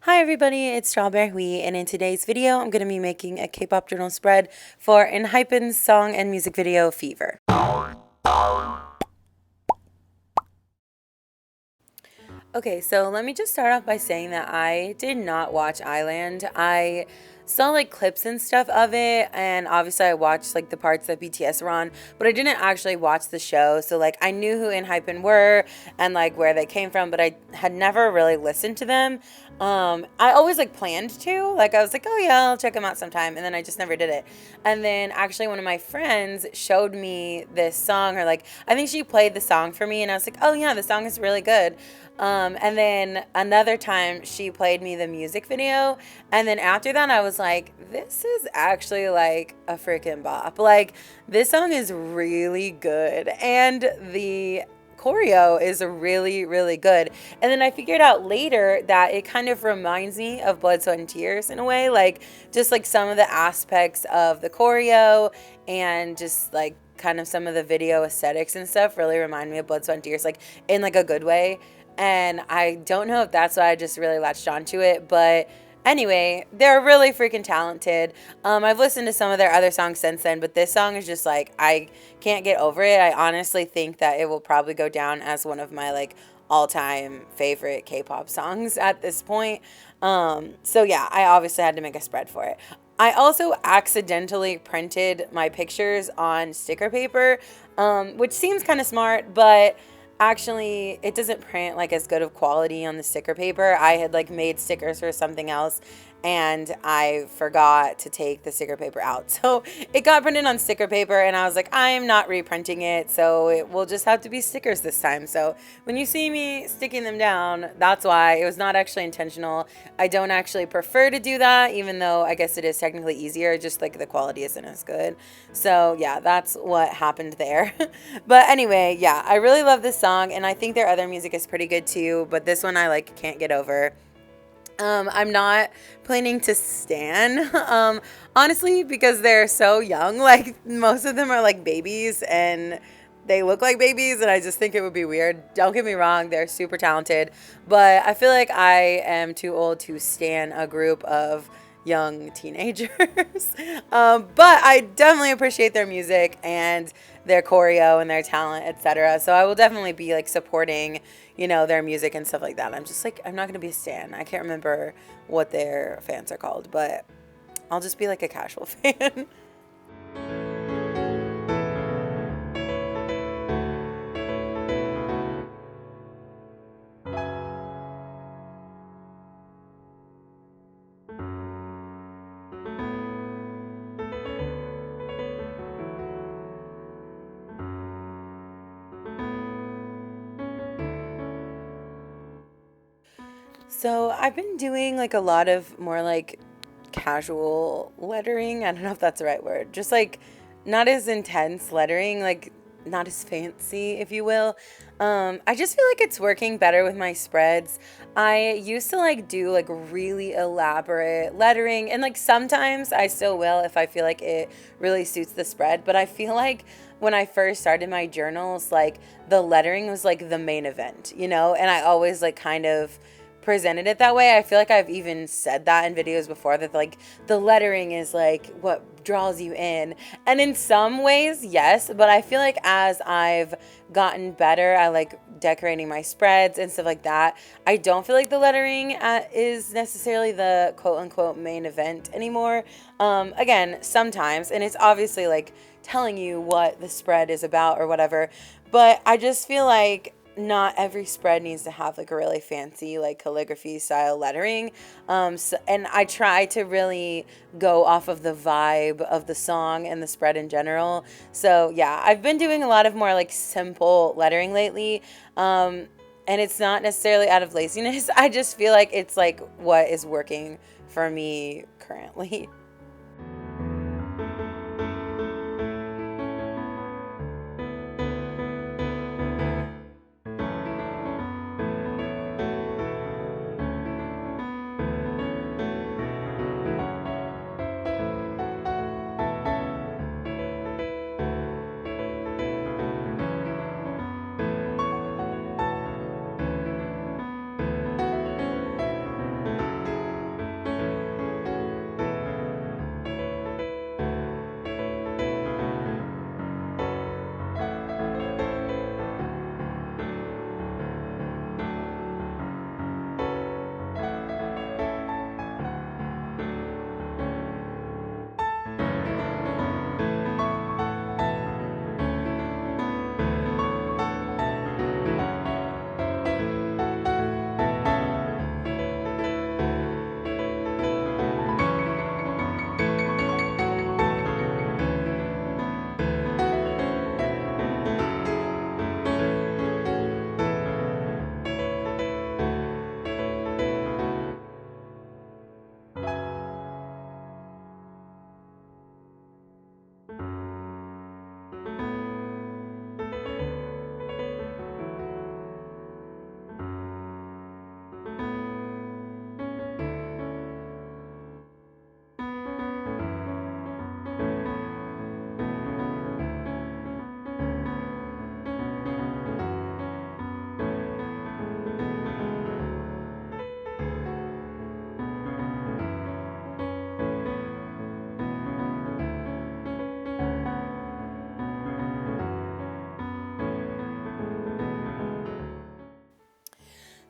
Hi everybody, it's Strawberry Wheat, and in today's video, I'm going to be making a K-pop journal spread for enhypen's song and music video Fever. Okay, so let me just start off by saying that I did not watch Island. I saw like clips and stuff of it, and obviously I watched like the parts that BTS were on, but I didn't actually watch the show. So like I knew who enhypen were and like where they came from, but I had never really listened to them. I always like planned to, like I was like, oh yeah, I'll check them out sometime, and then I just never did it. And then actually one of my friends showed me this song, or like I think she played the song for me, and I was like, oh yeah, the song is really good. And then another time she played me the music video. And then after that, I was like, this is actually like a freaking bop. Like, this song is really good. And the choreo is really, really good. And then I figured out later that it kind of reminds me of Blood, Sweat, and Tears in a way. Like, just like some of the aspects of the choreo and just like kind of some of the video aesthetics and stuff really remind me of Blood, Sweat, and Tears, like in like a good way. And I don't know if that's why I just really latched onto it, but anyway, they're really freaking talented. I've listened to some of their other songs since then, but this song is just like, I can't get over it. I honestly think that it will probably go down as one of my like all-time favorite K-pop songs at this point. So yeah, I obviously had to make a spread for it. I also accidentally printed my pictures on sticker paper, which seems kind of smart, but actually it doesn't print like as good of quality on the sticker paper. I had like made stickers for something else and I forgot to take the sticker paper out, so it got printed on sticker paper, and I was like, I am not reprinting it, so it will just have to be stickers this time. So when you see me sticking them down, that's why. It was not actually intentional. I don't actually prefer to do that, even though I guess it is technically easier, just like the quality isn't as good. So yeah, that's what happened there. But anyway, yeah, I really love this song, and I think their other music is pretty good too, but this one I like can't get over. I'm not planning to stan, honestly, because they're so young. Like, most of them are like babies and they look like babies, and I just think it would be weird. Don't get me wrong, they're super talented, but I feel like I am too old to stan a group of young teenagers. But I definitely appreciate their music and their choreo and their talent, etc. So I will definitely be like supporting, their music and stuff like that. I'm just like, I'm not gonna be a stan. I can't remember what their fans are called, but I'll just be like a casual fan. So I've been doing like a lot of more like casual lettering. I don't know if that's the right word. Just like not as intense lettering, like not as fancy, if you will. I just feel like it's working better with my spreads. I used to like do like really elaborate lettering, and like sometimes I still will if I feel like it really suits the spread. But I feel like when I first started my journals, like the lettering was like the main event, and I always like kind of presented it that way. I feel like I've even said that in videos before, that like the lettering is like what draws you in. And in some ways, yes, but I feel like as I've gotten better at like decorating my spreads and stuff like that, I don't feel like the lettering is necessarily the quote unquote main event anymore. Again, sometimes, and it's obviously like telling you what the spread is about or whatever, but I just feel like not every spread needs to have like a really fancy like calligraphy style lettering. And I try to really go off of the vibe of the song and the spread in general. So yeah, I've been doing a lot of more like simple lettering lately. And it's not necessarily out of laziness. I just feel like it's like what is working for me currently.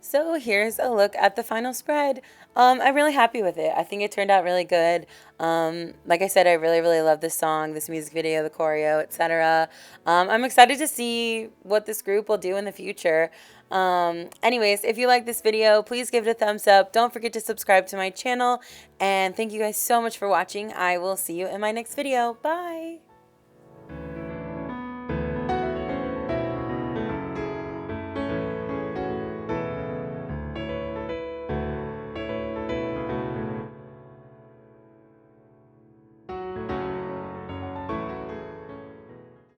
So here's a look at the final spread. I'm really happy with it. I think it turned out really good. Like I said, I really, really love this song, this music video, the choreo, etc. I'm excited to see what this group will do in the future. Anyways, if you like this video, please give it a thumbs up. Don't forget to subscribe to my channel. And thank you guys so much for watching. I will see you in my next video. Bye!